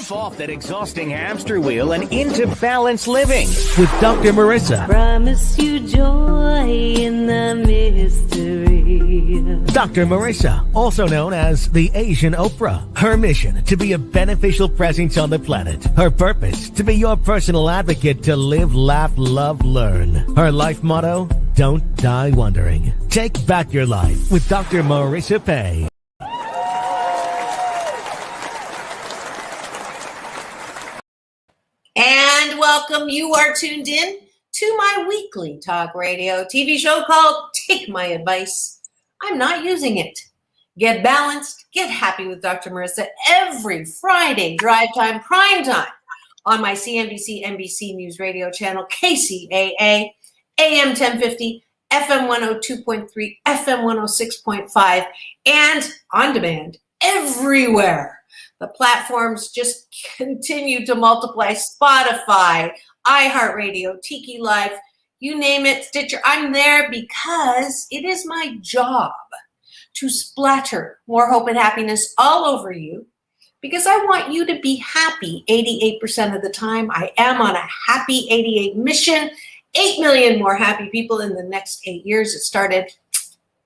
Jump off that exhausting hamster wheel and into balanced living with Dr. Marissa. Promise you joy in the mystery. Dr. Marissa, also known as the Asian Oprah. Her mission, to be a beneficial presence on the planet. Her purpose, to be your personal advocate to live, laugh, love, learn. Her life motto, don't die wondering. Take back your life with Dr. Marissa Pay. And welcome. You are tuned in to my weekly talk radio TV show called Take My Advice. I'm not using it. Get balanced, get happy with Dr. Marissa every Friday, drive time, prime time on my CNBC NBC News Radio channel, KCAA, AM 1050, FM 102.3, FM 106.5, and on demand everywhere. The platforms just continue to multiply. Spotify, iHeartRadio, Tiki Live, you name it, Stitcher. I'm there because it is my job to splatter more hope and happiness all over you, because I want you to be happy 88% of the time. I am on a happy 88 mission. 8 million more happy people in the next 8 years. It started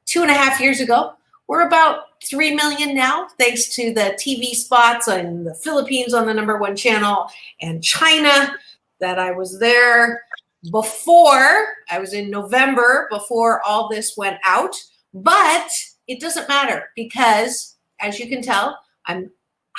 2.5 years ago. We're about 3 million now, thanks to the TV spots in the Philippines on the #1 channel and China that I was there before. I was in November before all this went out. But it doesn't matter because, as you can tell, I'm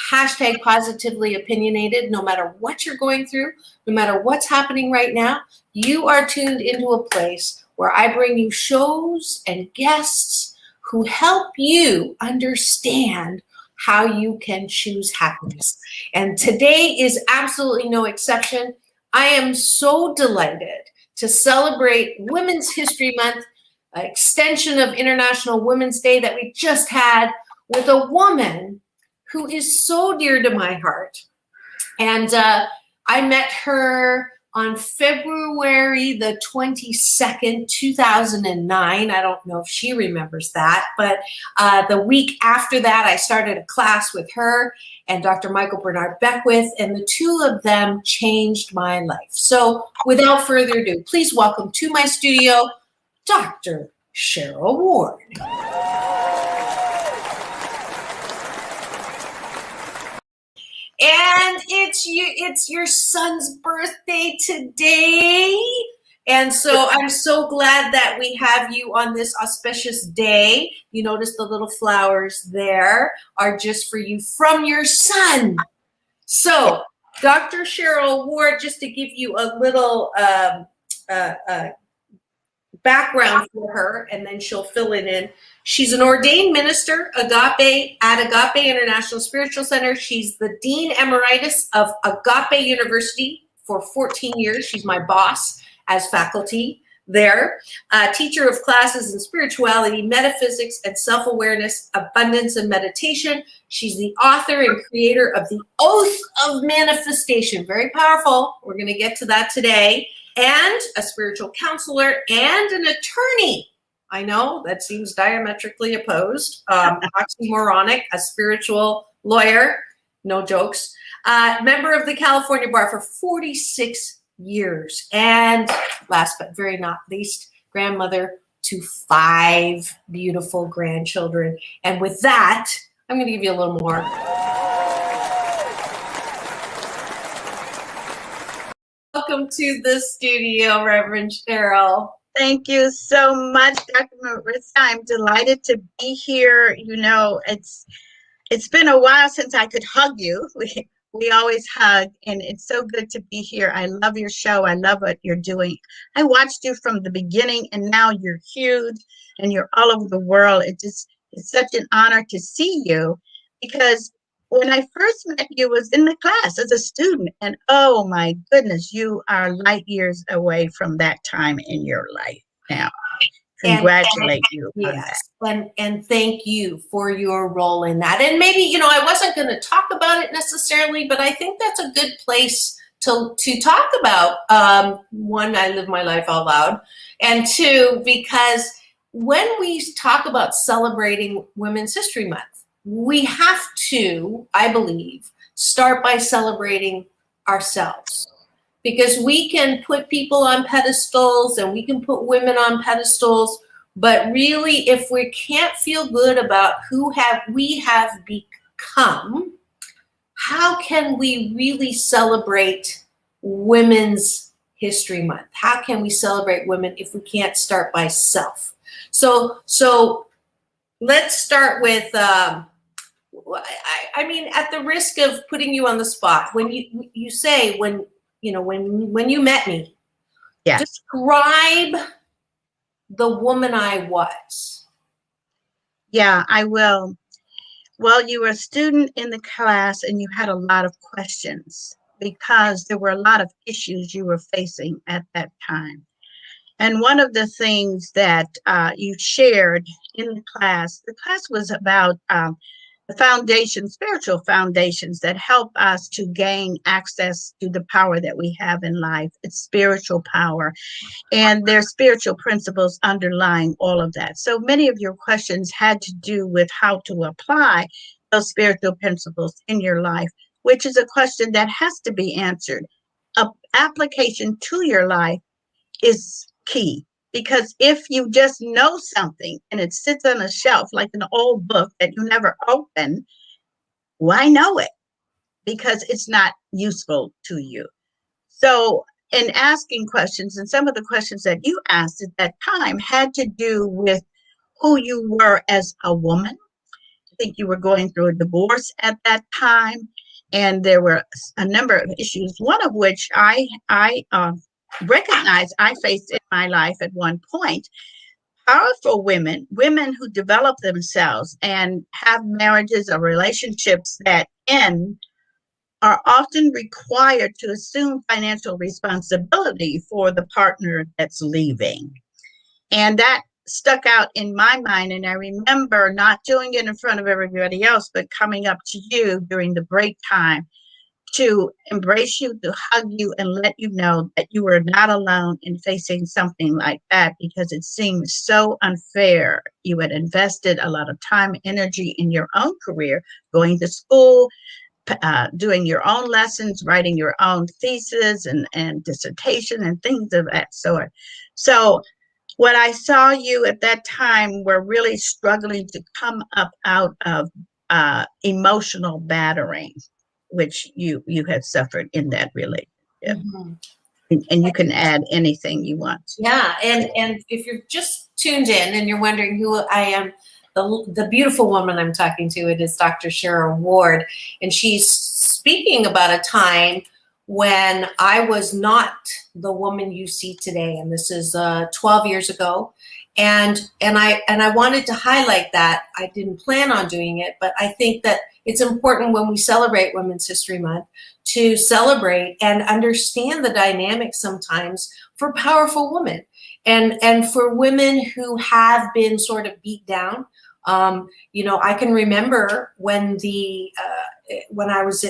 hashtag positively opinionated. No matter what you're going through, no matter what's happening right now, you are tuned into a place where I bring you shows and guests who help you understand how you can choose happiness. And today is absolutely no exception. I am so delighted to celebrate Women's History Month, an extension of International Women's Day that we just had, with a woman who is so dear to my heart. And I met her on February the 22nd, 2009. I don't know if she remembers that, but the week after that, I started a class with her and Dr. Michael Bernard Beckwith, and the two of them changed my life. So without further ado, please welcome to my studio, Dr. Cheryl Ward. And it's your son's birthday today. And so I'm so glad that we have you on this auspicious day. You notice the little flowers there are just for you from your son. So Dr. Cheryl Ward, just to give you a little background for her, and then she'll fill it in. She's an ordained minister, Agape, at Agape International Spiritual Center. She's the Dean Emeritus of Agape University for 14 years. She's my boss as faculty there. Teacher of classes in spirituality, metaphysics, and self-awareness, abundance, and meditation. She's the author and creator of The Oath of Manifestation. Very powerful. We're going to get to that today. And a spiritual counselor and an attorney. I know that seems diametrically opposed, oxymoronic, a spiritual lawyer, no jokes, member of the California Bar for 46 years. And last but very not least, grandmother to 5 beautiful grandchildren. And with that, I'm going to give you a little more. Welcome to the studio, Reverend Cheryl. Thank you so much, Dr. Marissa. I'm delighted to be here. You know, it's been a while since I could hug you. We always hug, and it's so good to be here. I love your show. I love what you're doing. I watched you from the beginning, and now you're huge, and you're all over the world. It's such an honor to see you, because when I first met you was in the class as a student, and oh my goodness, you are light years away from that time in your life now. Congratulate you on that. And thank you for your role in that. And maybe, you know, I wasn't going to talk about it necessarily, but I think that's a good place to talk about. One, I live my life out loud, and two, because when we talk about celebrating Women's History Month, we have to, I believe, start by celebrating ourselves. Because we can put people on pedestals and we can put women on pedestals, but really if we can't feel good about who we have become, how can we really celebrate Women's History Month? How can we celebrate women if we can't start by self? So let's start with, I mean, at the risk of putting you on the spot, when you say, when you met me, Yeah. describe the woman I was. Yeah, I will. Well, you were a student in the class and you had a lot of questions because there were a lot of issues you were facing at that time. And one of the things that you shared in the class was about the foundation, spiritual foundations that help us to gain access to the power that we have in life. It's spiritual power, and there's spiritual principles underlying all of that. So many of your questions had to do with how to apply those spiritual principles in your life, which is a question that has to be answered. Application to your life is key, because if you just know something and it sits on a shelf like an old book that you never open, why know it? Because it's not useful to you. So in asking questions, and some of the questions that you asked at that time had to do with who you were as a woman. I think you were going through a divorce at that time, and there were a number of issues, one of which I recognize I faced in my life at one point. Powerful women who develop themselves and have marriages or relationships that end, are often required to assume financial responsibility for the partner that's leaving. And that stuck out in my mind. And I remember not doing it in front of everybody else, but coming up to you during the break time to embrace you, to hug you, and let you know that you were not alone in facing something like that, because it seemed so unfair. You had invested a lot of time, energy in your own career, going to school, doing your own lessons, writing your own thesis and dissertation and things of that sort. So when I saw you at that time were really struggling to come up out of emotional battering, which you had suffered in that relationship. Mm-hmm. And you can add anything you want. Yeah, and if you're just tuned in and you're wondering who I am, the beautiful woman I'm talking to, it is Dr. Cheryl Ward, and she's speaking about a time when I was not the woman you see today, and this is 12 years ago, and I wanted to highlight that. I didn't plan on doing it, but I think that it's important when we celebrate Women's History Month to celebrate and understand the dynamics sometimes for powerful women and for women who have been sort of beat down. I can remember when I was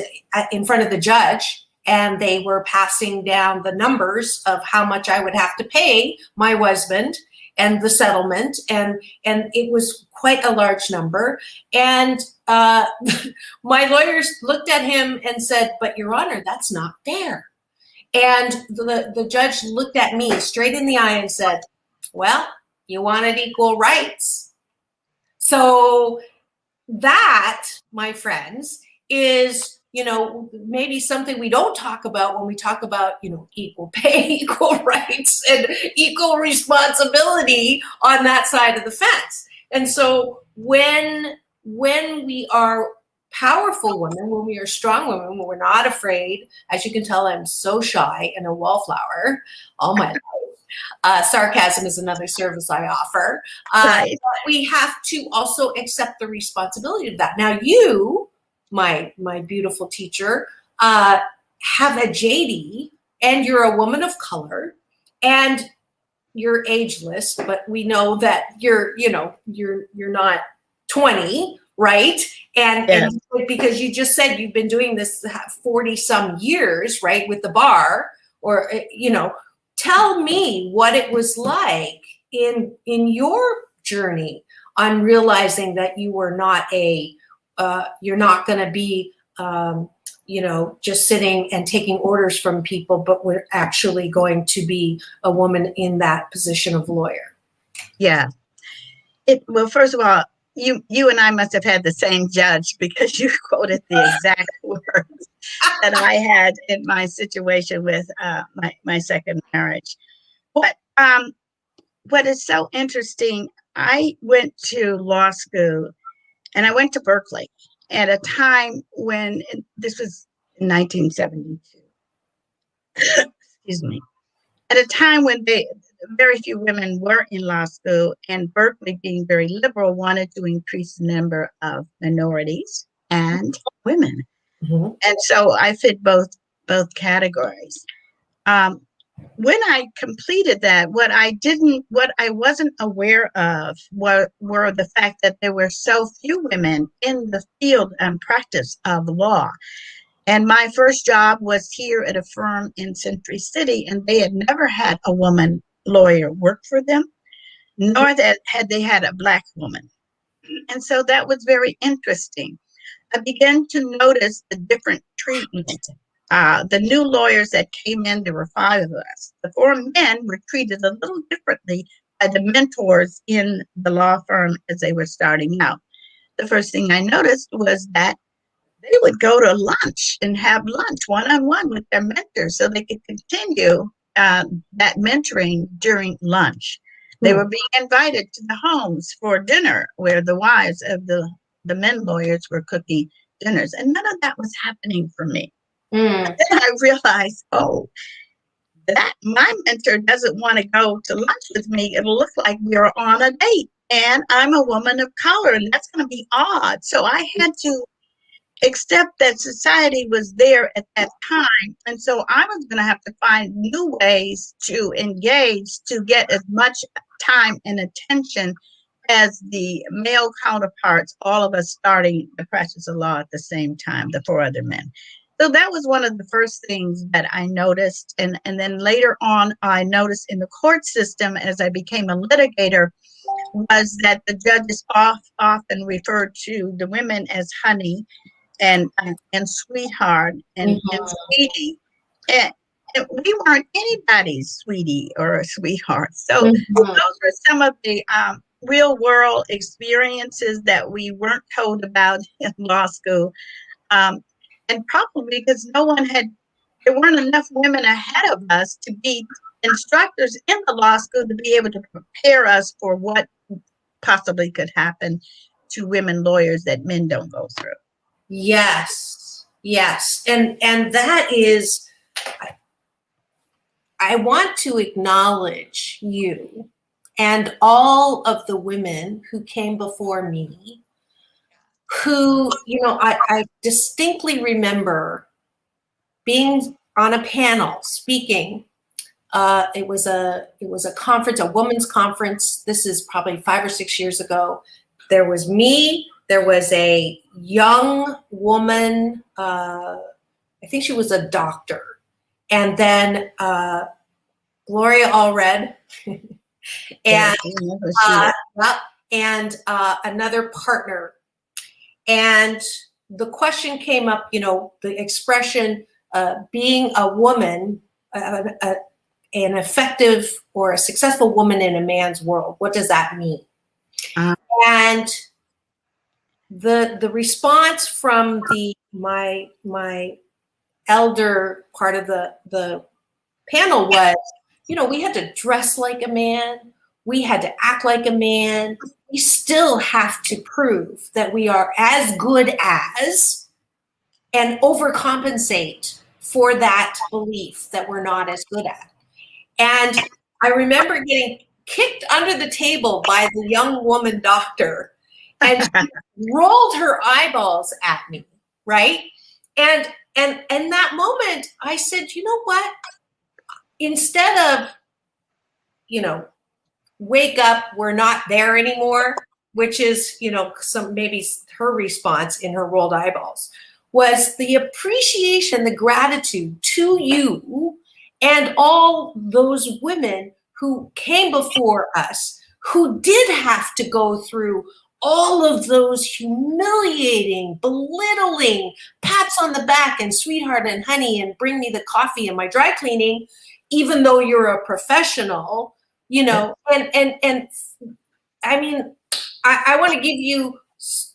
in front of the judge and they were passing down the numbers of how much I would have to pay my husband and the settlement, and it was quite a large number. And my lawyers looked at him and said, "But Your Honor, that's not fair." And the judge looked at me straight in the eye and said, "Well, you wanted equal rights." So that, my friends, is, maybe something we don't talk about when we talk about, equal pay, equal rights, and equal responsibility on that side of the fence. And so when we are powerful women, when we are strong women, when we're not afraid, as you can tell, I'm so shy and a wallflower all my life. Sarcasm is another service I offer. Right. But we have to also accept the responsibility of that. Now you, my beautiful teacher, have a JD, and you're a woman of color, and you're ageless, but we know that you're not 20, right? And because you just said you've been doing this 40 some years, right, with the bar, or tell me what it was like in your journey on realizing that you were not you're not going to be just sitting and taking orders from people, but we're actually going to be a woman in that position of lawyer. Yeah. Well, first of all, you and I must have had the same judge, because you quoted the exact words that I had in my situation with my second marriage. What is so interesting, I went to law school, and I went to Berkeley at a time when, this was in 1972. Excuse me. At a time when very few women were in law school, and Berkeley, being very liberal, wanted to increase the number of minorities and women. Mm-hmm. And so I fit both categories. When I completed that, what I wasn't aware of were the fact that there were so few women in the field and practice of law. And my first job was here at a firm in Century City, and they had never had a woman lawyer work for them, nor that had they had a Black woman. And so that was very interesting. I began to notice the different treatment. The new lawyers that came in, there were 5 of us. The 4 men were treated a little differently by the mentors in the law firm as they were starting out. The first thing I noticed was that they would go to lunch and have lunch one-on-one with their mentors so they could continue that mentoring during lunch. They were being invited to the homes for dinner, where the wives of the men lawyers were cooking dinners, and none of that was happening for me. And then I realized, that my mentor doesn't want to go to lunch with me. It'll look like we're on a date, and I'm a woman of color, and that's going to be odd. So I had to accept that society was there at that time. And so I was going to have to find new ways to engage to get as much time and attention as the male counterparts, all of us starting the practice of law at the same time, the 4 other men. So that was one of the first things that I noticed. And then later on, I noticed in the court system, as I became a litigator, was that the judges often referred to the women as honey and sweetheart and sweetie. And we weren't anybody's sweetie or sweetheart. So those were some of the real world experiences that we weren't told about in law school. And probably because there weren't enough women ahead of us to be instructors in the law school to be able to prepare us for what possibly could happen to women lawyers that men don't go through. Yes. And that is, I want to acknowledge you and all of the women who came before me, who, I distinctly remember being on a panel speaking. It was a conference, a women's conference. This is probably 5 or 6 years ago. There was me. There was a young woman. I think she was a doctor, and then Gloria Allred, and another partner. And the question came up, the expression, being a woman, an effective or a successful woman in a man's world. What does that mean? And the response from my elder part of the panel was, we had to dress like a man. We had to act like a man. We still have to prove that we are as good as and overcompensate for that belief that we're not as good at. And I remember getting kicked under the table by the young woman doctor, and she rolled her eyeballs at me, right? And that moment, I said, you know what? Instead of, wake up, we're not there anymore, which is, maybe her response in her rolled eyeballs, was the appreciation, the gratitude to you and all those women who came before us, who did have to go through all of those humiliating, belittling pats on the back and sweetheart and honey and bring me the coffee and my dry cleaning, even though you're a professional, you know, and I mean, I want to give you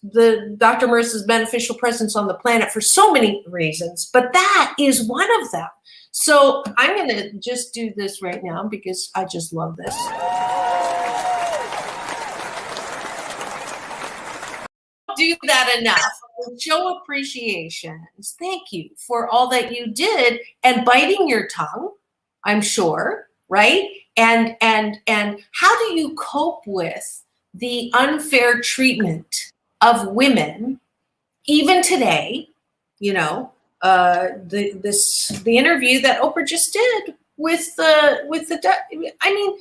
the Dr. Marissa's beneficial presence on the planet for so many reasons, but that is one of them. So I'm going to just do this right now because I just love this. Do that enough. Show appreciation. Thank you for all that you did and biting your tongue, I'm sure, right? And how do you cope with the unfair treatment of women even today? You know, the interview that Oprah just did with the I mean,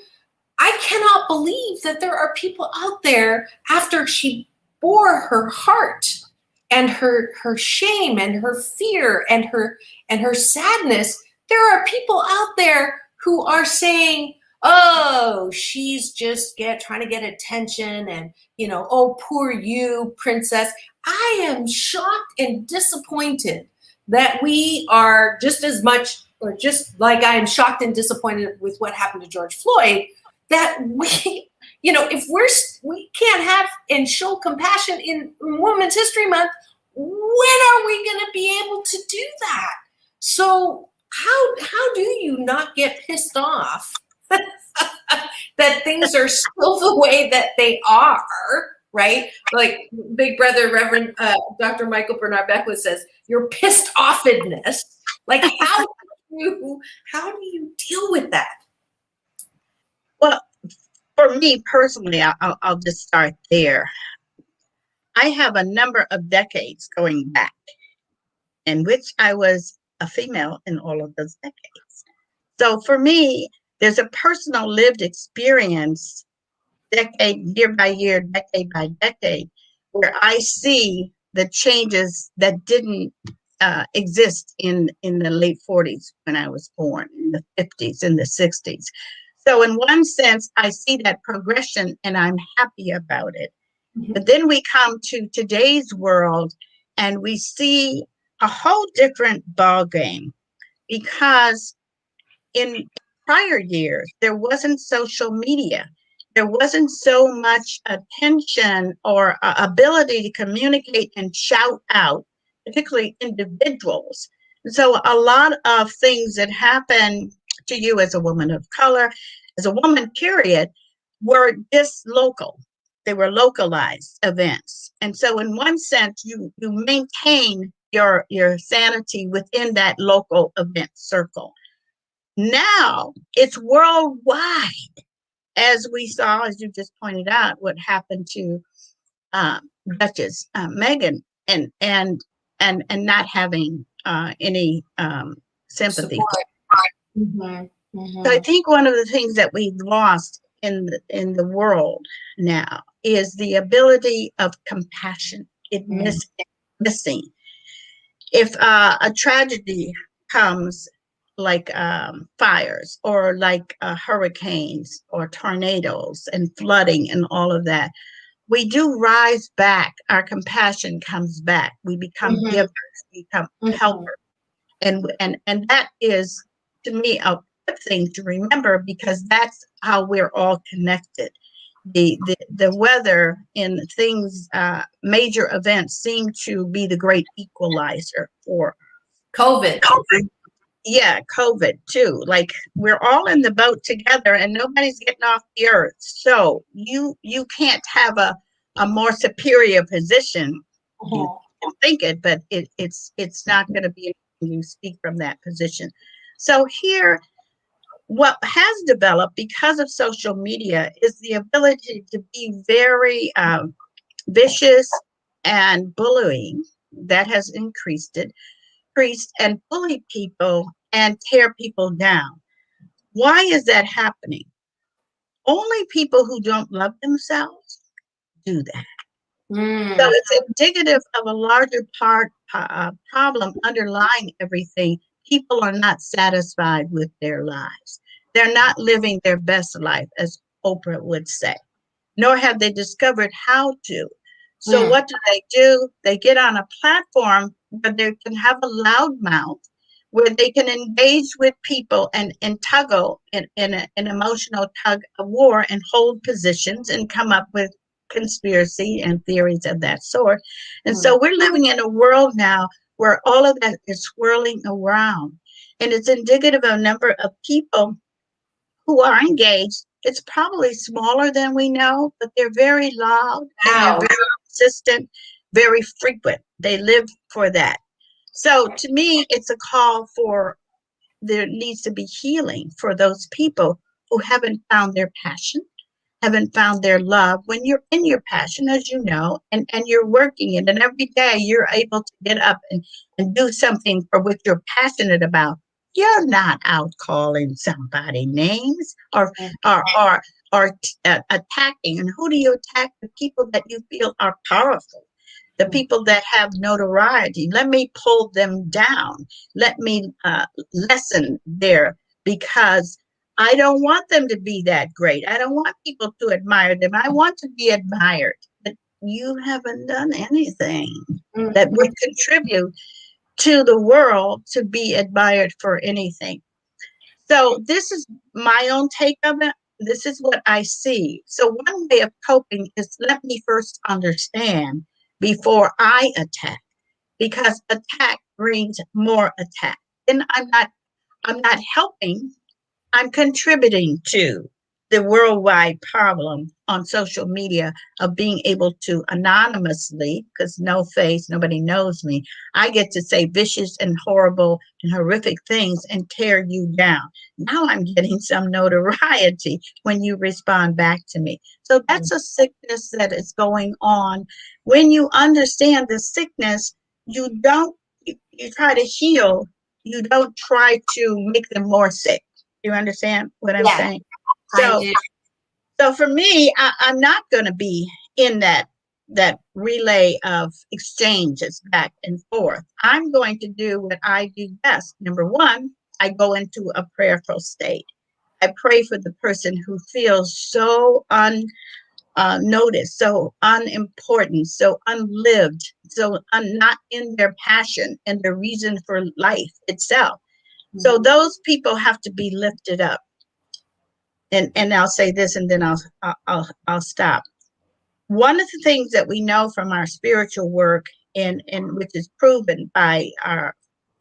I cannot believe that there are people out there after she bore her heart and her shame and her fear and her sadness. There are people out there who are saying, oh, she's just trying to get attention, and you know, oh, poor you, princess. I am shocked and disappointed that we are just as much, or just like I am shocked and disappointed with what happened to George Floyd, that we, you know, if we can't have and show compassion in Women's History Month, when are we going to be able to do that? So how do you not get pissed off that things are still the way that they are, right? Like Big Brother Reverend Dr. Michael Bernard Beckwith says, your pissed offedness. Like how do you deal with that? Well, for me personally, I'll just start there. I have a number of decades going back in which I was a female in all of those decades. So for me, there's a personal lived experience, decade, year by year, decade by decade, where I see the changes that didn't exist in the late 40s when I was born, in the 50s, in the 60s. So in one sense, I see that progression and I'm happy about it. Mm-hmm. But then we come to today's world and we see a whole different ballgame, because in prior years, there wasn't social media. There wasn't so much attention or ability to communicate and shout out, particularly individuals. So a lot of things that happen to you as a woman of color, as a woman, period, were just local. They were localized events. And so in one sense, you maintain your sanity within that local event circle. Now it's worldwide, as we saw, as you just pointed out, what happened to Duchess Meghan and not having any sympathy. Mm-hmm. Mm-hmm. So I think one of the things that we've lost in the world now is the ability of compassion. It's missing. If a tragedy comes, like fires or like hurricanes or tornadoes and flooding and all of that, we do rise back. Our compassion comes back. We become givers, we become helpers. And that is, to me, a good thing to remember, because that's how we're all connected. The weather and things, major events seem to be the great equalizer for COVID. Yeah, COVID too. Like, we're all in the boat together and nobody's getting off the earth. So you can't have a more superior position. You can think it, but it's not going to be when you speak from that position. So here, what has developed because of social media is the ability to be very vicious and bullying. That has increased and bully people and tear people down. Why is that happening? Only people who don't love themselves do that. So it's indicative of a larger problem underlying everything. People are not satisfied with their lives. They're not living their best life, as Oprah would say, nor have they discovered how to. So what do? They get on a platform where they can have a loud mouth, where they can engage with people and tuggle in an emotional tug of war and hold positions and come up with conspiracy and theories of that sort. And so we're living in a world now where all of that is swirling around. And it's indicative of a number of people who are engaged. It's probably smaller than we know, but they're very loud and they're very consistent, very frequent. They live for that. So to me, it's a call for there needs to be healing for those people who haven't found their passion, haven't found their love. When you're in your passion, as you know, and you're working it, and every day you're able to get up and do something for which you're passionate about, you're not out calling somebody names or attacking. And who do you attack? The people that you feel are powerful, the people that have notoriety. Let me pull them down. Let me lessen their, because I don't want them to be that great. I don't want people to admire them. I want to be admired. But you haven't done anything that would contribute to the world to be admired for anything. So this is my own take of it. This is what I see. So one way of coping is let me first understand before I attack, because attack brings more attack. And I'm not helping. I'm contributing to the worldwide problem on social media of being able to anonymously, because no face, nobody knows me, I get to say vicious and horrible and horrific things and tear you down. Now I'm getting some notoriety when you respond back to me. So that's a sickness that is going on. When you understand the sickness, you try to heal. You don't try to make them more sick. You understand what I'm saying? So for me, I'm not going to be in that relay of exchanges back and forth. I'm going to do what I do best. Number one, I go into a prayerful state. I pray for the person who feels so unnoticed, so unimportant, so unlived, so not in their passion and the reason for life itself. So those people have to be lifted up. And I'll say this, and then I'll stop. One of the things that we know from our spiritual work, and which is proven by our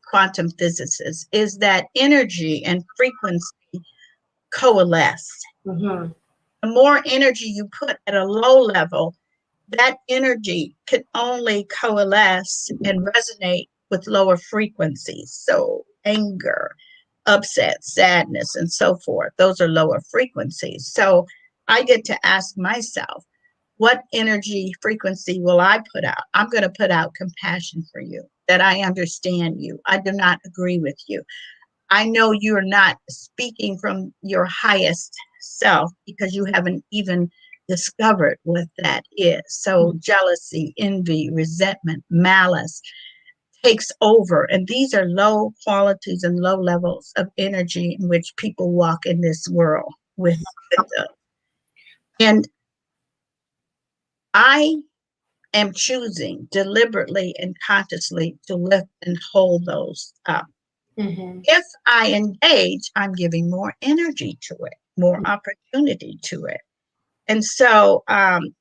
quantum physicists, is that energy and frequency coalesce. The more energy you put at a low level, that energy can only coalesce and resonate with lower frequencies. So anger, upset, sadness, and so forth. Those are lower frequencies. So I get to ask myself, what energy frequency will I put out? I'm going to put out compassion for you, that I understand you. I do not agree with you. I know you're not speaking from your highest self because you haven't even discovered what that is. So jealousy, envy, resentment, malice takes over. And these are low qualities and low levels of energy in which people walk in this world with. And I am choosing deliberately and consciously to lift and hold those up. If I engage, I'm giving more energy to it, more opportunity to it. And so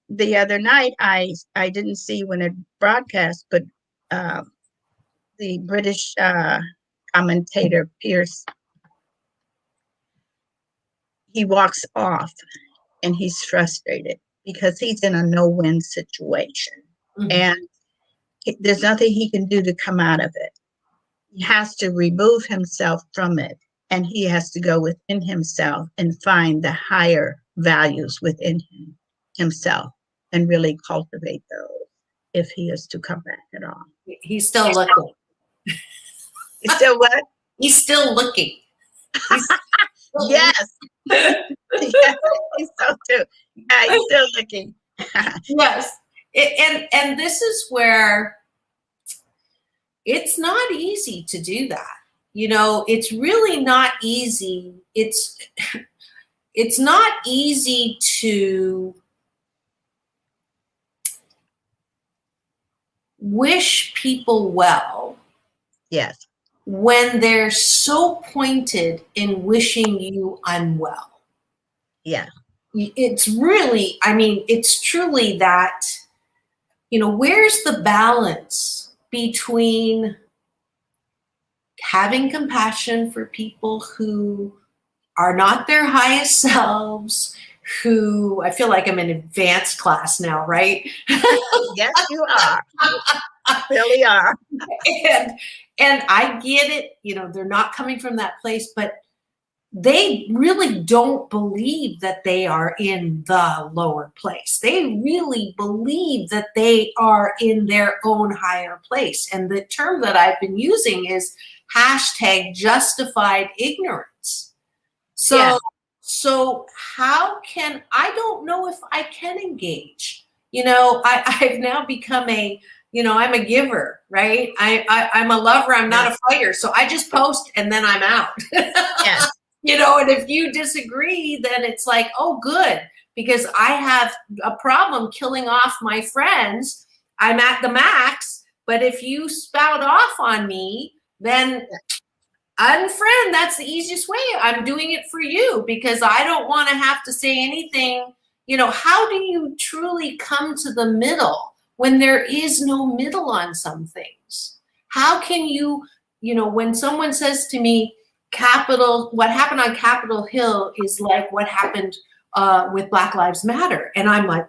the other night, I didn't see when it broadcast, but the British commentator Pierce, he walks off and he's frustrated because he's in a no-win situation. And there's nothing he can do to come out of it. He has to remove himself from it, and he has to go within himself and find the higher values within himself and really cultivate those if he is to come back at all. He's still looking. He's still what? He's still looking. Yes. Yes, he's so too. Yeah, he's still looking. Yes. And this is where it's not easy to do that. You know, it's really not easy. It's not easy to wish people well. Yes. When they're so pointed in wishing you unwell. Yeah. It's really, I mean, it's truly that, where's the balance between having compassion for people who are not their highest selves, who, I feel like I'm in advanced class now, right? Yes, you are. Really are. And I get it, they're not coming from that place, but they really don't believe that they are in the lower place. They really believe that they are in their own higher place. And the term that I've been using is #justified ignorance. So, Yeah. so how can, I don't know if I can engage. I've now become I'm a giver, right? I'm a lover. I'm not a fighter. So I just post and then I'm out. Yes. And if you disagree, then it's like, oh, good, because I have a problem killing off my friends. I'm at the max. But if you spout off on me, then unfriend. That's the easiest way. I'm doing it for you because I don't want to have to say anything. How do you truly come to the middle when there is no middle on some things? How can you, when someone says to me, what happened on Capitol Hill is like what happened with Black Lives Matter. And I'm like,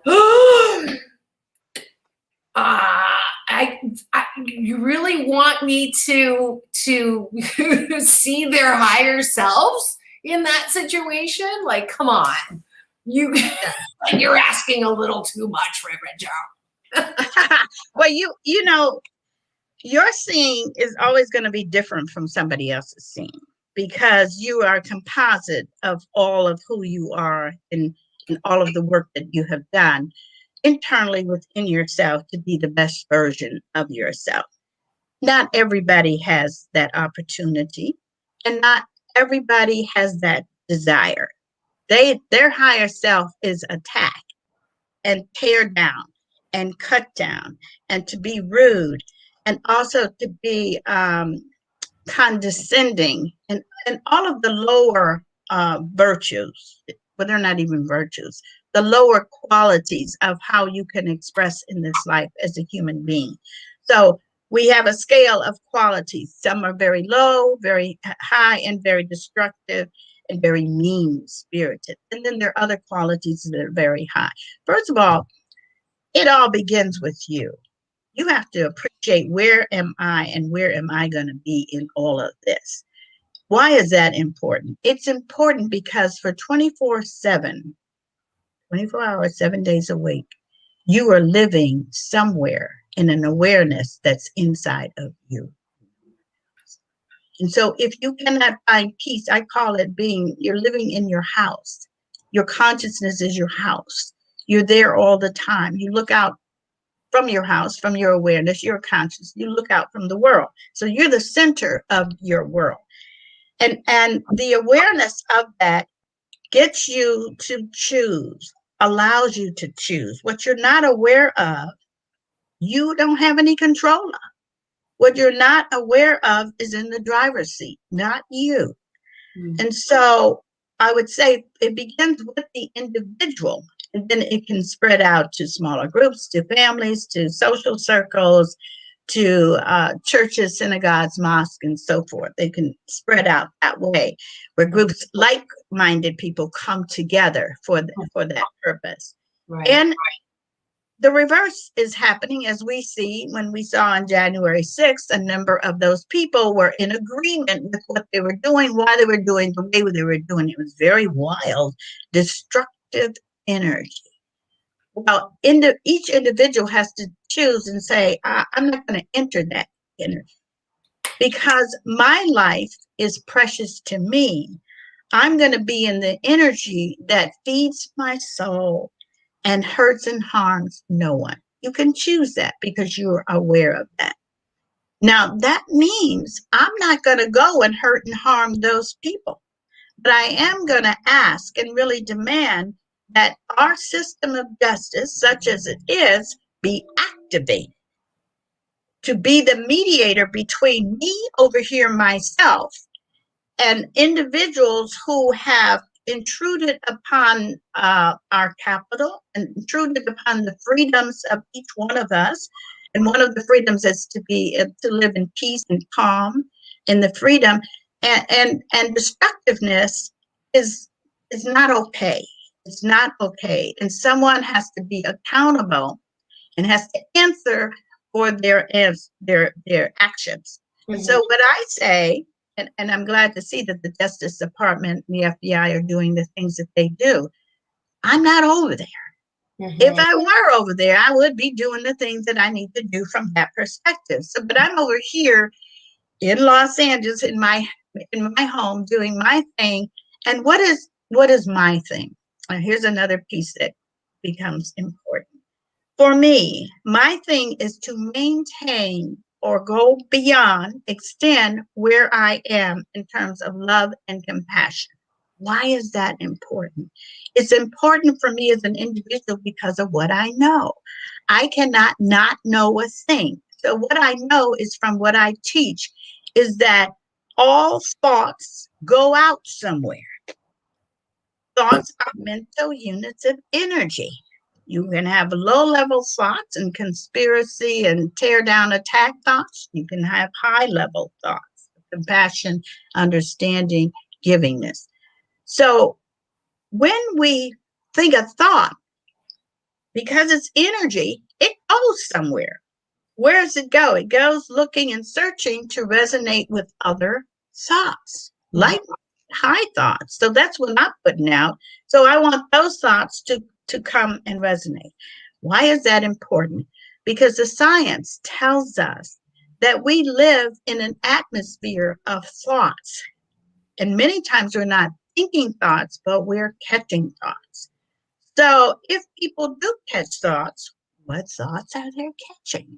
you really want me to see their higher selves in that situation? Like, come on, you're asking a little too much, Reverend Cheryl. Well, your seeing is always going to be different from somebody else's seeing because you are a composite of all of who you are and all of the work that you have done internally within yourself to be the best version of yourself. Not everybody has that opportunity and not everybody has that desire. Their higher self is attack and tear down and cut down and to be rude and also to be condescending and all of the lower virtues, but they're not even virtues, the lower qualities of how you can express in this life as a human being. So we have a scale of qualities. Some are very low, very high, and very destructive and very mean-spirited. And then there are other qualities that are very high. First of all, it all begins with you. You have to appreciate, where am I and where am I going to be in all of this? Why is that important? It's important because for 24/7, 24 hours, 7 days a week, you are living somewhere in an awareness that's inside of you. And so if you cannot find peace, I call it you're living in your house. Your consciousness is your house. You're there all the time. You look out from your house, from your awareness, your conscious, you look out from the world. So you're the center of your world. And the awareness of that gets you to choose, allows you to choose. What you're not aware of, you don't have any control of. What you're not aware of is in the driver's seat, not you. Mm-hmm. And so I would say it begins with the individual. And then it can spread out to smaller groups, to families, to social circles, to churches, synagogues, mosques, and so forth. They can spread out that way, where groups, like-minded people, come together for that purpose. Right. And the reverse is happening, as we see when we saw on January 6th, a number of those people were in agreement with what they were doing, why they were doing, the way they were doing. It was very wild, destructive energy. Well, each individual has to choose and say, I'm not going to enter that energy because my life is precious to me. I'm going to be in the energy that feeds my soul and hurts and harms no one. You can choose that because you're aware of that. Now, that means I'm not going to go and hurt and harm those people, but I am going to ask and really demand that our system of justice, such as it is, be activated. to be the mediator between me over here, myself, and individuals who have intruded upon our capital and intruded upon the freedoms of each one of us. And one of the freedoms is to live in peace and calm in the freedom. And destructiveness is not okay. It's not okay. And someone has to be accountable and has to answer for their actions. Mm-hmm. So what I say, and I'm glad to see that the Justice Department and the FBI are doing the things that they do. I'm not over there. Mm-hmm. If I were over there, I would be doing the things that I need to do from that perspective. So, but I'm over here in Los Angeles in my home doing my thing. And what is my thing? And here's another piece that becomes important. For me, my thing is to maintain or go beyond, extend where I am in terms of love and compassion. Why is that important? It's important for me as an individual because of what I know. I cannot not know a thing. So what I know is from what I teach is that all thoughts go out somewhere. Thoughts are mental units of energy. You can have low-level thoughts and conspiracy and tear-down attack thoughts. You can have high-level thoughts, compassion, understanding, givingness. So when we think a thought, because it's energy, it goes somewhere. Where does it go? It goes looking and searching to resonate with other thoughts, like high thoughts. So that's what I'm putting out. So I want those thoughts to come and resonate. Why is that important? Because the science tells us that we live in an atmosphere of thoughts. And many times we're not thinking thoughts, but we're catching thoughts. So if people do catch thoughts, what thoughts are they catching?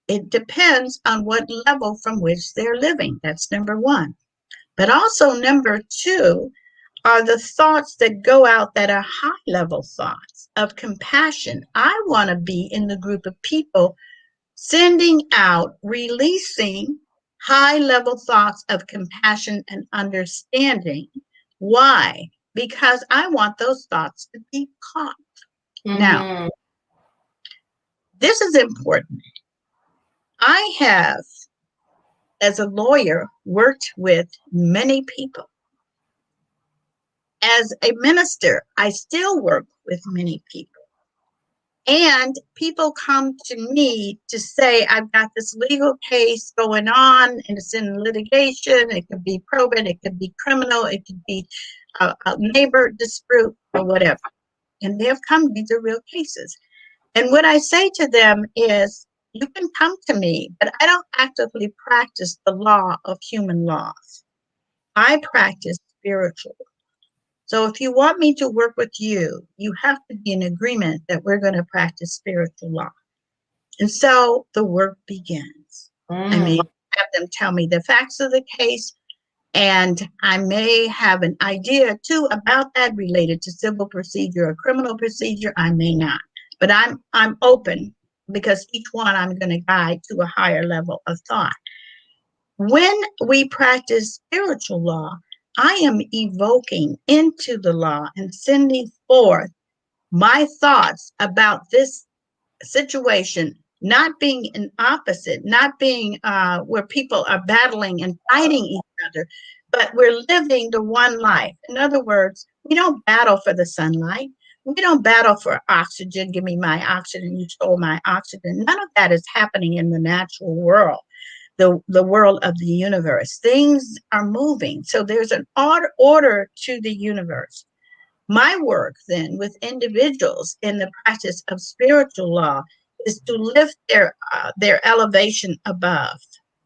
It depends on what level from which they're living. That's number one. But also number two are the thoughts that go out that are high-level thoughts of compassion. I want to be in the group of people sending out, releasing high-level thoughts of compassion and understanding. Why? Because I want those thoughts to be caught. Mm-hmm. Now, this is important. I have, as a lawyer, worked with many people. As a minister, I still work with many people. And people come to me to say, I've got this legal case going on and it's in litigation. It could be probate, it could be criminal, it could be a neighbor dispute or whatever. And they have come, these are real cases. And what I say to them is, you can come to me, but I don't actively practice the law of human laws. I practice spiritual. So if you want me to work with you, you have to be in agreement that we're going to practice spiritual law. And so the work begins. I may have them tell me the facts of the case, and I may have an idea too about that related to civil procedure or criminal procedure. I may not, but I'm open because each one I'm going to guide to a higher level of thought. When we practice spiritual law, I am evoking into the law and sending forth my thoughts about this situation, not being an opposite, not being where people are battling and fighting each other, but we're living the one life. In other words, we don't battle for the sunlight. We don't battle for oxygen. Give me my oxygen, you stole my oxygen. None of that is happening in the natural world. The world of the universe. Things are moving. So there's an order to the universe. My work then with individuals in the practice of spiritual law is to lift their elevation above.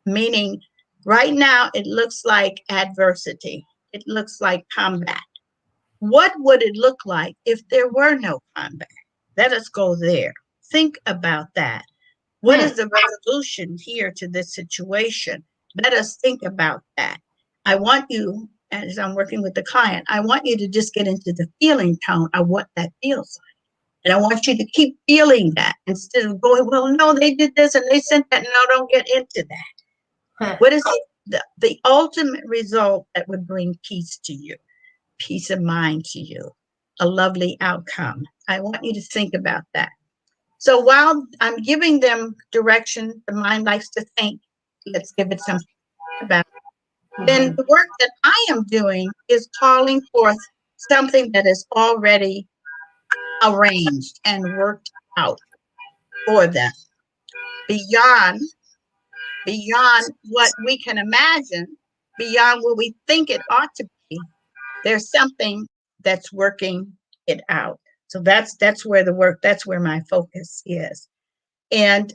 Meaning right now it looks like adversity. It looks like combat. What would it look like if there were no combat? Let us go there. Think about that. What is the resolution here to this situation? Let us think about that. I want you, as I'm working with the client, I want you to just get into the feeling tone of what that feels like. And I want you to keep feeling that instead of going, well, no, they did this and they sent that. No, don't get into that. What is the ultimate result that would bring peace to you, peace of mind to you, a lovely outcome? I want you to think about that. So while I'm giving them direction, the mind likes to think, let's give it something about. Then the work that I am doing is calling forth something that is already arranged and worked out for them beyond what we can imagine, beyond what we think it ought to be. There's something that's working it out. So that's where the work, that's where my focus is. And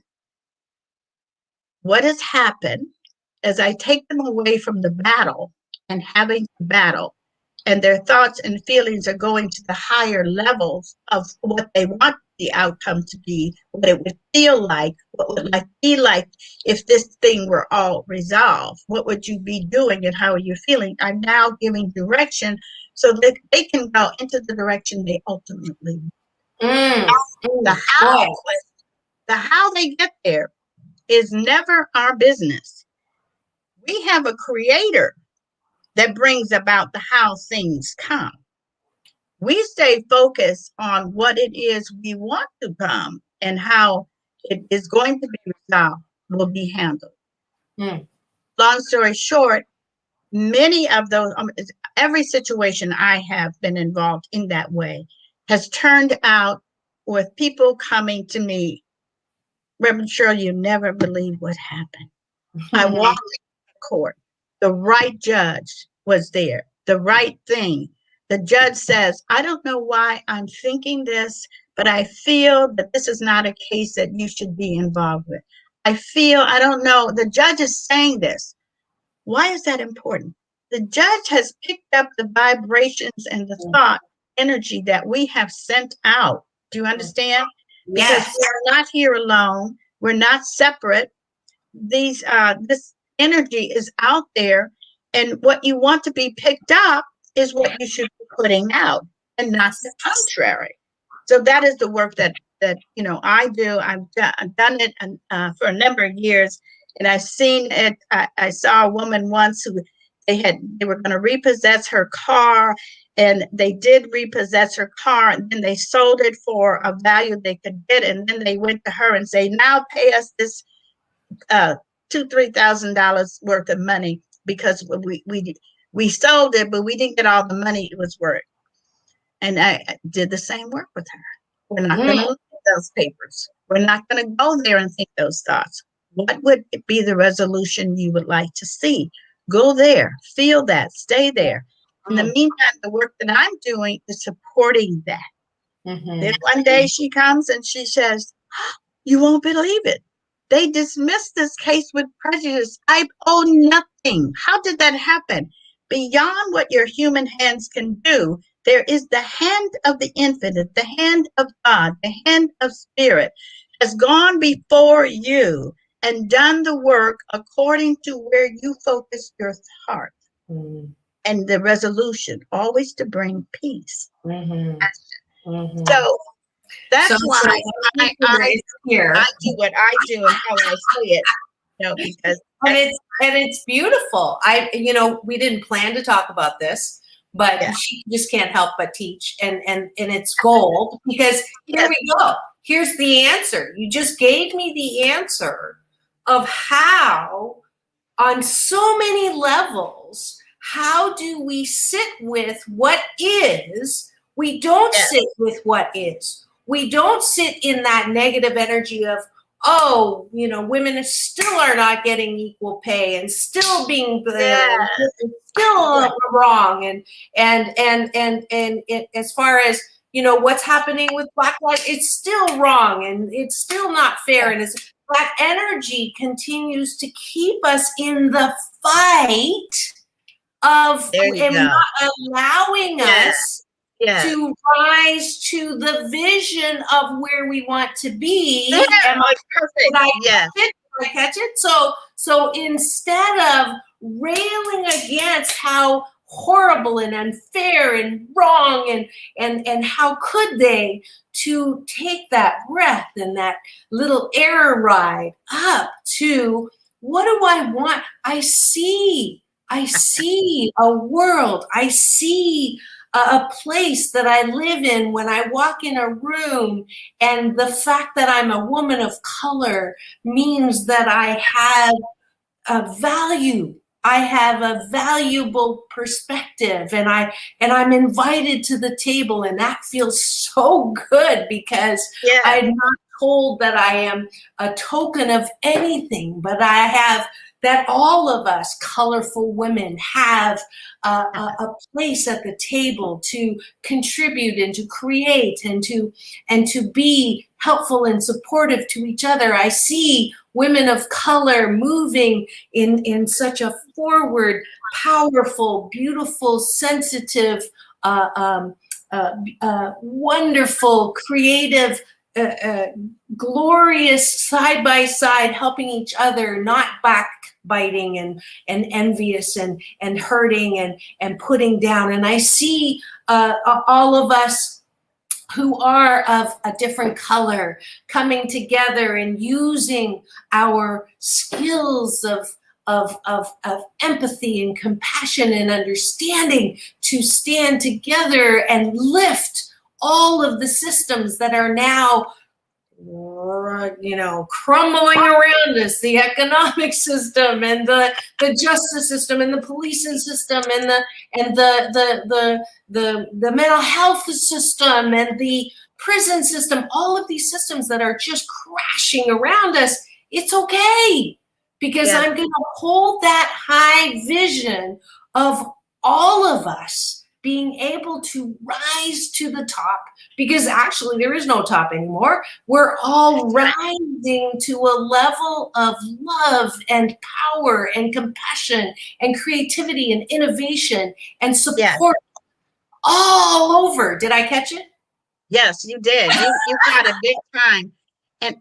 what has happened as I take them away from the battle and having to battle, and their thoughts and feelings are going to the higher levels of what they want the outcome to be, what it would feel like, what would it be like if this thing were all resolved. What would you be doing and how are you feeling? I'm now giving direction so that they can go into the direction they ultimately want. The how they get there is never our business. We have a creator that brings about the how things come. We stay focused on what it is we want to come and how it is going to be resolved, will be handled. Long story short, many of those, every situation I have been involved in that way has turned out with people coming to me, Rev Cheryl, you never believe what happened. I walked into court. The right judge was there, the right thing. The judge says, I don't know why I'm thinking this, but I feel that this is not a case that you should be involved with. I don't know. The judge is saying this. Why is that important? The judge has picked up the vibrations and the thought energy that we have sent out. Do you understand? Yes. Because we're not here alone. We're not separate. This energy is out there, and what you want to be picked up is what you should be putting out, and not the contrary. So that is the work that I do. I've done it for a number of years, and I've seen it. I saw a woman once who they were going to repossess her car, and they did repossess her car, and then they sold it for a value they could get, and then they went to her and say, now pay us this $2,000-3,000 worth of money because we sold it, but we didn't get all the money it was worth. And I did the same work with her. We're not going to look at those papers. We're not going to go there and think those thoughts. What would be the resolution you would like to see? Go there, feel that, stay there. In the meantime, the work that I'm doing is supporting that. Then one day she comes and she says, you won't believe it. They dismissed this case with prejudice. I owe nothing. How did that happen? Beyond what your human hands can do, there is the hand of the infinite, the hand of God, the hand of spirit has gone before you and done the work according to where you focus your heart. And the resolution, always to bring peace. So that's why I do what I do and how I say it. Because and it's beautiful. We didn't plan to talk about this, but she just can't help but teach, and it's gold, because here we go. Here's the answer. You just gave me the answer of how, on so many levels, how do we sit with what is? We don't sit with what is. We don't sit in that negative energy of, women still are not getting equal pay and still being still wrong. And as far as, what's happening with Black lives, it's still wrong and it's still not fair. And that energy continues to keep us in the fight of not allowing us to rise to the vision of where we want to be. Perfect. Did I catch it? So instead of railing against how horrible and unfair and wrong, and how could they, to take that breath and that little air ride up to, what do I want? I see a world. I see a place that I live in when I walk in a room, and the fact that I'm a woman of color means that I have a value. I have a valuable perspective, and I'm invited to the table, and that feels so good, because I'm not told that I am a token of anything, but I have that all of us colorful women have a place at the table to contribute and to create and to be helpful and supportive to each other. I see women of color moving in such a forward, powerful, beautiful, sensitive, wonderful, creative, glorious, side by side, helping each other, not backbiting and envious and hurting and putting down. And I see all of us who are of a different color coming together and using our skills of empathy and compassion and understanding to stand together and lift all of the systems that are now, crumbling around us, the economic system and the justice system and the policing system and the mental health system and the prison system, all of these systems that are just crashing around us. It's okay, because I'm going to hold that high vision of all of us being able to rise to the top, because actually there is no top anymore. We're all rising to a level of love and power and compassion and creativity and innovation and support all over. Did I catch it? Yes, you did. You got it big time. And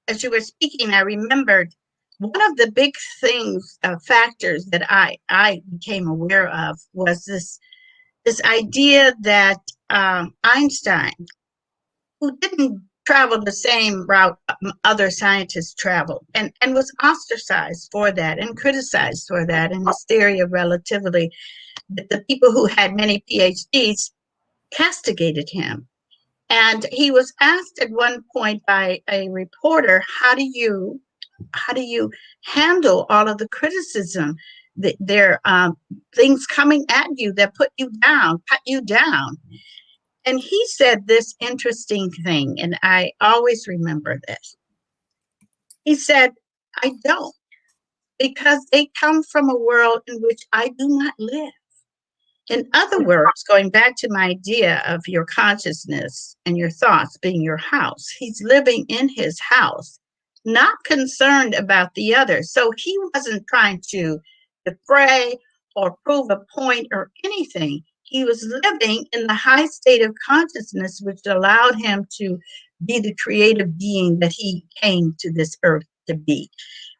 as you were speaking, I remembered one of the big things, factors that I became aware of was this idea that Einstein, who didn't travel the same route other scientists traveled, and was ostracized for that and criticized for that, and his theory of relativity, the people who had many PhDs castigated him. And he was asked at one point by a reporter, how do you handle all of the criticism, there things coming at you that put you down, cut you down? And he said this interesting thing, and I always remember this. He said, I don't, because they come from a world in which I do not live. In other words, going back to my idea of your consciousness and your thoughts being your house, he's living in his house, not concerned about the other. So he wasn't trying to defray or prove a point or anything. He was living in the high state of consciousness, which allowed him to be the creative being that he came to this earth to be.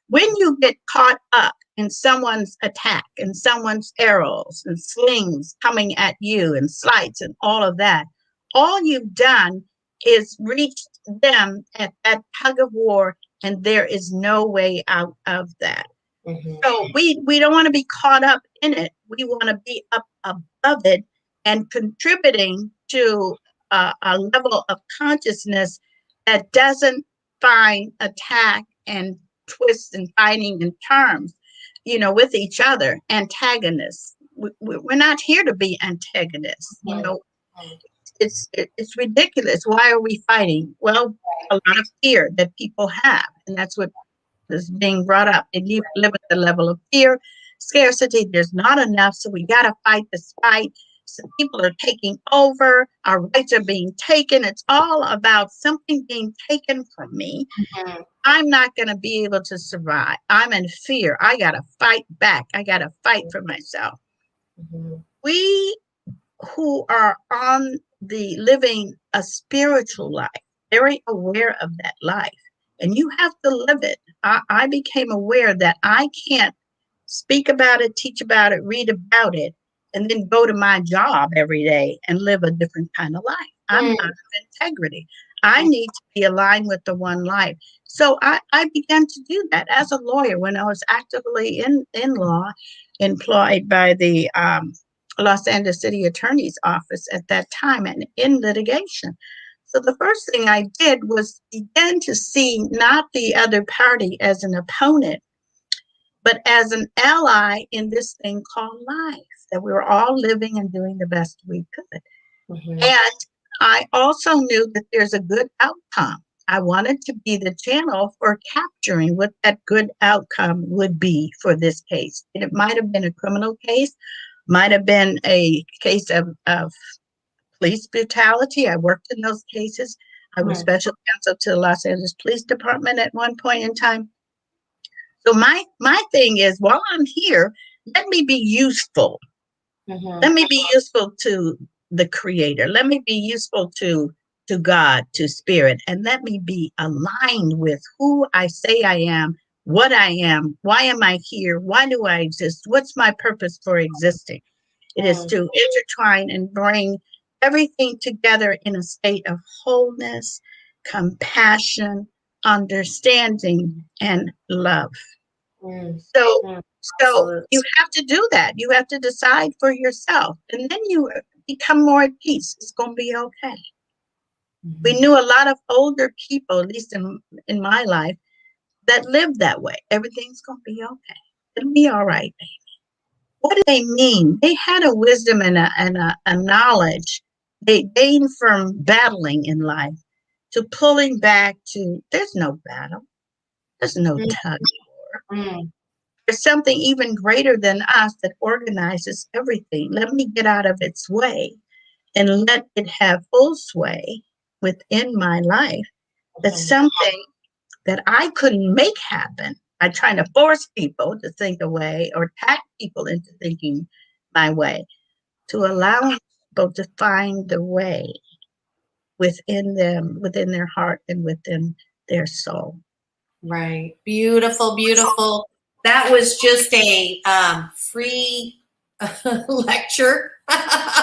When you get caught up in someone's attack and someone's arrows and slings coming at you and slights and all of that, all you've done is reached them at that tug of war, and there is no way out of that. Mm-hmm. So we don't want to be caught up in it. We want to be up above it and contributing to a level of consciousness that doesn't find attack and twists and fighting in terms, with each other, antagonists. We're not here to be antagonists. It's ridiculous. Why are we fighting? Well, a lot of fear that people have, and that's what is being brought up. They live at the level of fear, scarcity. There's not enough, so we got to fight this fight. So people are taking over. Our rights are being taken. It's all about something being taken from me. Mm-hmm. I'm not going to be able to survive. I'm in fear. I got to fight back. I got to fight for myself. Mm-hmm. We who are on the living a spiritual life, very aware of that life, and you have to live it. I became aware that I can't speak about it, teach about it, read about it, and then go to my job every day and live a different kind of life. I'm out of integrity. I need to be aligned with the one life. So I began to do that as a lawyer when I was actively in law, employed by the Los Angeles City Attorney's Office at that time and in litigation. So the first thing I did was begin to see not the other party as an opponent, but as an ally in this thing called life, that we were all living and doing the best we could. And I also knew that there's a good outcome. I wanted to be the channel for capturing what that good outcome would be for this case. And it might have been a criminal case, might have been a case of police brutality. I worked in those cases. I was special counsel to the Los Angeles Police Department at one point in time. So my thing is, while I'm here, let me be useful. Let me be useful to the Creator. Let me be useful to God, to Spirit, and let me be aligned with who I say I am, what I am, why am I here, why do I exist, what's my purpose for existing. It is to intertwine and bring everything together in a state of wholeness, compassion, understanding, and love. So you have to do that. You have to decide for yourself, and then you become more at peace. It's going to be okay. We knew a lot of older people, at least in my life, that lived that way. Everything's going to be okay. It'll be all right, baby. What do they mean? They had a wisdom and a knowledge they gained from battling in life to pulling back to, there's no battle. There's no tug of war. There's something even greater than us that organizes everything. Let me get out of its way and let it have full sway within my life. That's something that I couldn't make happen by trying to force people to think a way or tack people into thinking my way, to allow people to find the way within them, within their heart and within their soul. Right. Beautiful, beautiful. That was just a free lecture that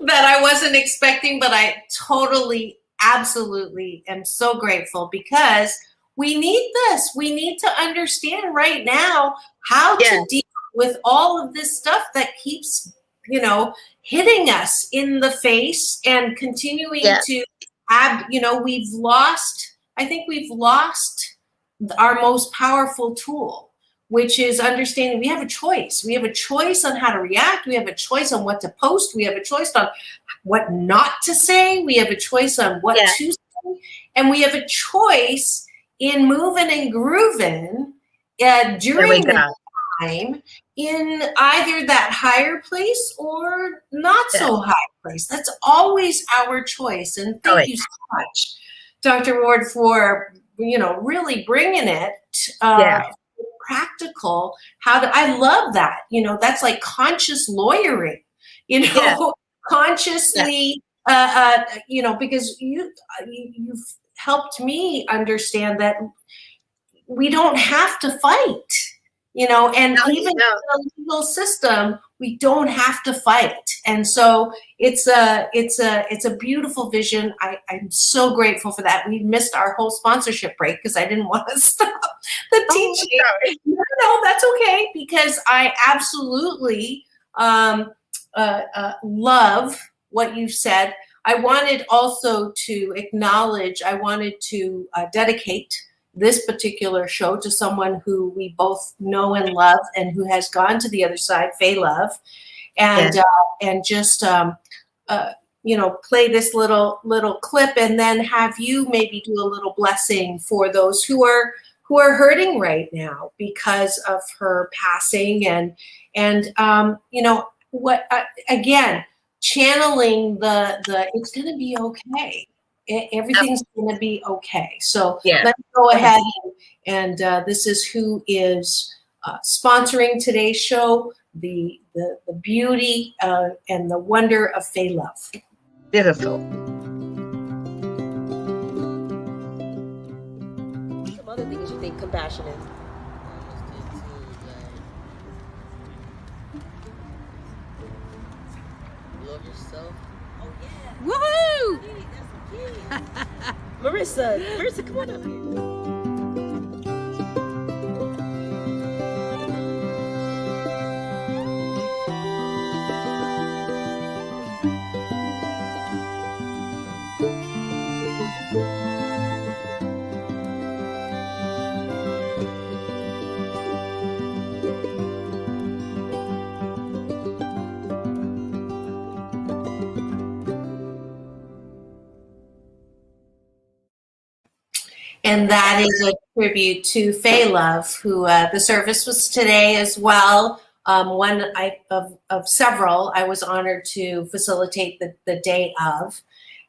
I wasn't expecting, but I totally, absolutely am so grateful because we need this. We need to understand right now how to deal with all of this stuff that keeps, hitting us in the face and continuing to have, I think we've lost our most powerful tool, which is understanding we have a choice. We have a choice on how to react. We have a choice on what to post. We have a choice on what not to say. We have a choice on what to say. And we have a choice in moving and grooving during the time in either that higher place or not so high place. That's always our choice. And thank you so much, Dr. Ward, for really bringing it practical. I love that. That's like conscious lawyering. Consciously. Because you've helped me understand that we don't have to fight. And even in the legal system, we don't have to fight. And so it's a beautiful vision. I'm so grateful for that. We missed our whole sponsorship break because I didn't want to stop the teaching. No, that's okay, because I absolutely love what you said. I wanted also to acknowledge, I wanted to dedicate this particular show to someone who we both know and love and who has gone to the other side, Faye Love, and just play this little clip and then have you maybe do a little blessing for those who are hurting right now because of her passing and what again, channeling the it's going to be okay. Everything's going to be okay. So let's go ahead and this is who is sponsoring today's show, the beauty and the wonder of Faye Love. Beautiful. Some other things you think compassionate. Marissa, come on up here. And that is a tribute to Faye Love, who the service was today as well. One of several I was honored to facilitate the day of.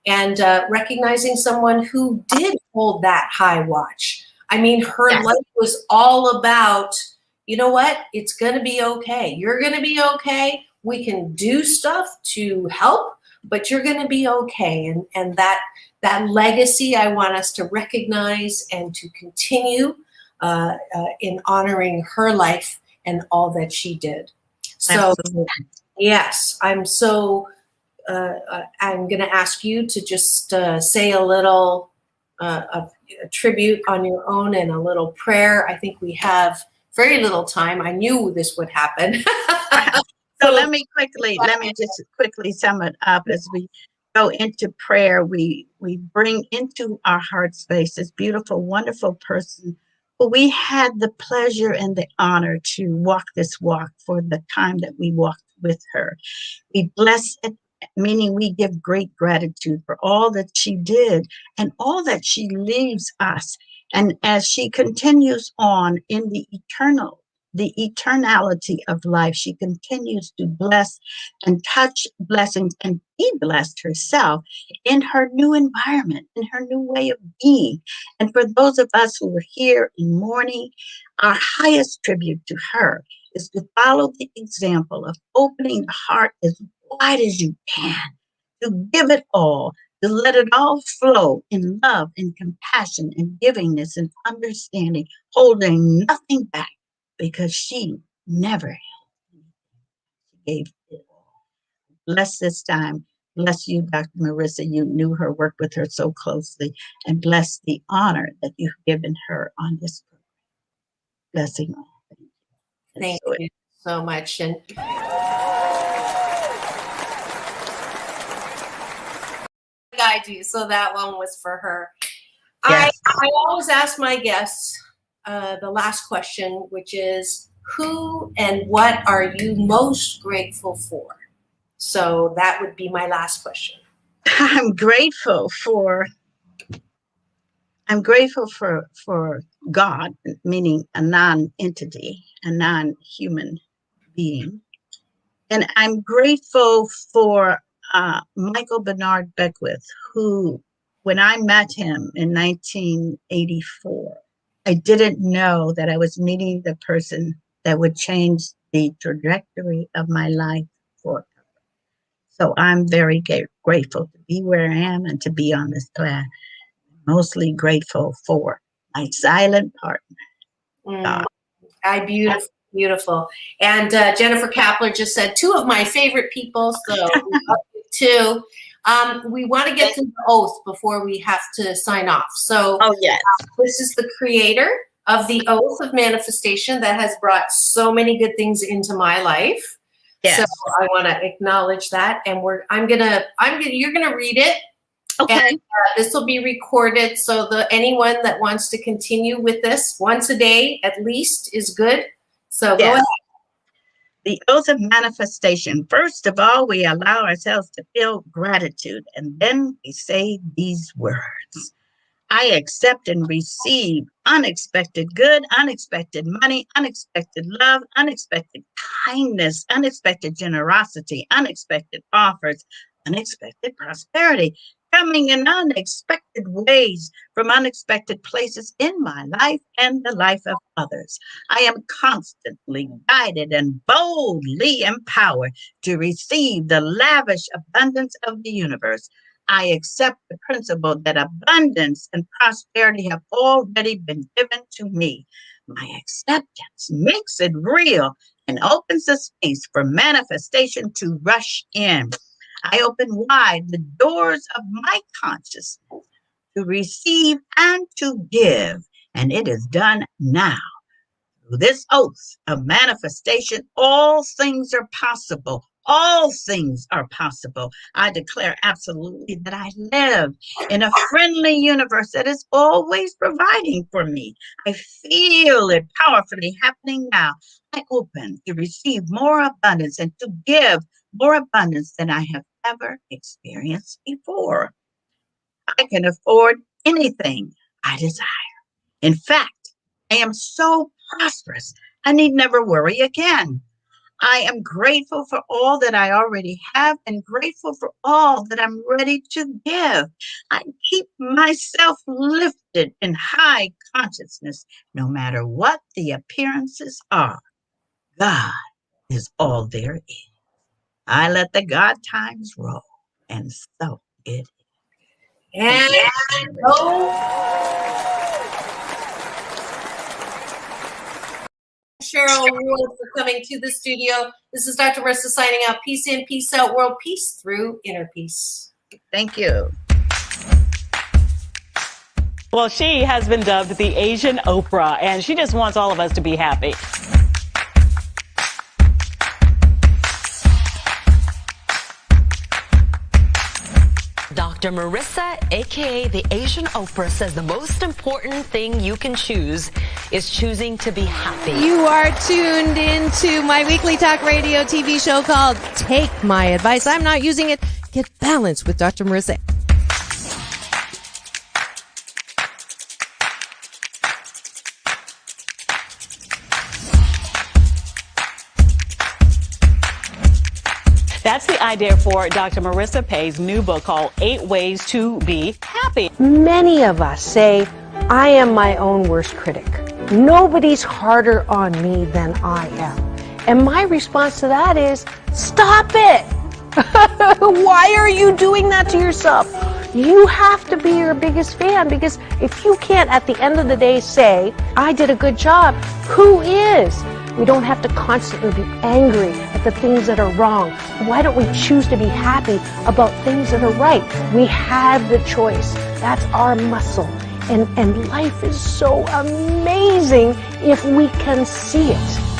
And recognizing someone who did hold that high watch. I mean, her life was all about, you know what? It's going to be okay. You're going to be okay. We can do stuff to help, but you're going to be okay. And that legacy I want us to recognize and to continue in honoring her life and all that she did. So, yes, I'm so, I'm going to ask you to just say a little a tribute on your own and a little prayer. I think we have very little time. I knew this would happen. So let me just quickly sum it up. As we go into prayer, we bring into our heart space this beautiful, wonderful person who we had the pleasure and the honor to walk this walk for the time that we walked with her. We bless it, meaning we give great gratitude for all that she did and all that she leaves us. And as she continues on in the eternality of life, she continues to bless and touch blessings and be blessed herself in her new environment, in her new way of being. And for those of us who are here in mourning, our highest tribute to her is to follow the example of opening the heart as wide as you can, to give it all, to let it all flow in love and compassion and givingness and understanding, holding nothing back, because she never held anything. She gave it all. Bless this time. Bless you, Dr. Marissa. You knew her, worked with her so closely, and bless the honor that you've given her on this program. Blessing all. Thank you so much. And I do. So that one was for her. Yes. I always ask my guests the last question, which is, who and what are you most grateful for? So that would be my last question. I'm grateful for God, meaning a non-entity, a non-human being. And I'm grateful for Michael Bernard Beckwith, who, when I met him in 1984, I didn't know that I was meeting the person that would change the trajectory of my life forever. So I'm very grateful to be where I am and to be on this planet. Mostly grateful for my silent partner. Beautiful. And Jennifer Kapler just said, two of my favorite people, so we love you too. We want to get to the oath before we have to sign off. So this is the creator of the Oath of Manifestation that has brought so many good things into my life. Yes. So I want to acknowledge that. And you're gonna read it. Okay. And, this will be recorded, so anyone that wants to continue with this once a day at least is good. So go ahead. The Oath of Manifestation. First of all, we allow ourselves to feel gratitude, and then we say these words. I accept and receive unexpected good, unexpected money, unexpected love, unexpected kindness, unexpected generosity, unexpected offers, unexpected prosperity, coming in unexpected ways from unexpected places in my life and the life of others. I am constantly guided and boldly empowered to receive the lavish abundance of the universe. I accept the principle that abundance and prosperity have already been given to me. My acceptance makes it real and opens the space for manifestation to rush in. I open wide the doors of my consciousness to receive and to give, and it is done now. Through this oath of manifestation, all things are possible. All things are possible. I declare absolutely that I live in a friendly universe that is always providing for me. I feel it powerfully happening now. I open to receive more abundance and to give more abundance than I have ever experienced before. I can afford anything I desire. In fact, I am so prosperous, I need never worry again. I am grateful for all that I already have and grateful for all that I'm ready to give. I keep myself lifted in high consciousness, no matter what the appearances are. God is all there is. I let the God times roll, and so it is. And Cheryl Ward for coming to the studio. This is Dr. Marissa signing out. Peace in, peace out, world peace through inner peace. Thank you. Well, she has been dubbed the Asian Oprah, and she just wants all of us to be happy. Dr. Marissa, aka the Asian Oprah, says the most important thing you can choose is choosing to be happy. You are tuned into my weekly talk radio TV show called Take My Advice. I'm not using it. Get balanced with Dr. Marissa. That's the idea for Dr. Marissa Pay's new book called 8 Ways to Be Happy. Many of us say, I am my own worst critic. Nobody's harder on me than I am. And my response to that is, stop it! Why are you doing that to yourself? You have to be your biggest fan, because if you can't at the end of the day say, I did a good job, who is? We don't have to constantly be angry at the things that are wrong. Why don't we choose to be happy about things that are right? We have the choice. That's our muscle. And life is so amazing if we can see it.